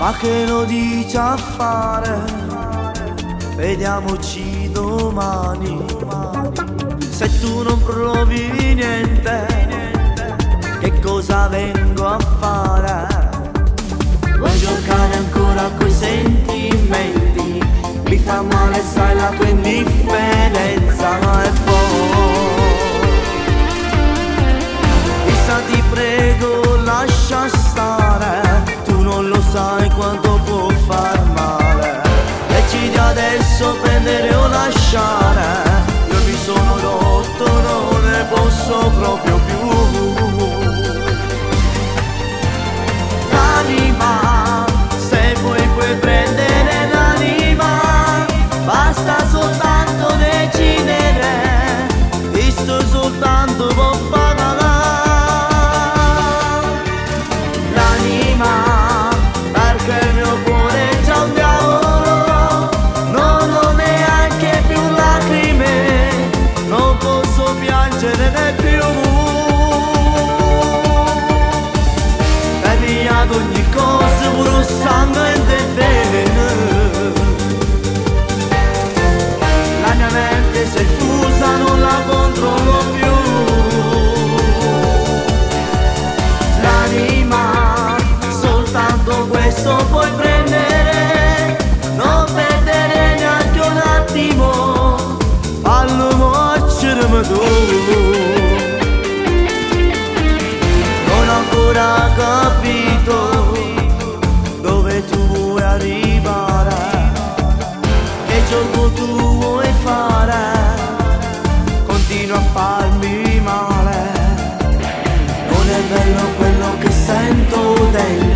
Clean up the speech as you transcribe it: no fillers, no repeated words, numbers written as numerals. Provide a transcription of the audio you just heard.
ma che lo dici a fare? Vediamoci domani. Se tu non provi niente, che cosa vengo a fare? Vuoi giocare ancora coi sentimenti? Mi fa male, sai, la tua indifferenza. E poi Lisa, ti prego, lascia stare. Tu non lo sai quanto può far male. Decidi adesso prendere o lasciare. Io mi sono rotto, non ne posso proprio più. L'anima, se vuoi puoi prendere l'anima, basta soltanto decidere, visto soltanto può far male. L'anima, perché il mio cuore è già un diavolo, non ho neanche più lacrime, non posso piangere né più. Ad ogni cosa puro sangue e veleno, la mia mente si è fusa, non la controllo più. L'anima, soltanto questo puoi prendere, non perdere neanche un attimo, fallo morcermi tu. Non ho ancora capito dove tu vuoi arrivare, che gioco tu vuoi fare, continua a farmi male. Non è bello quello che sento dentro.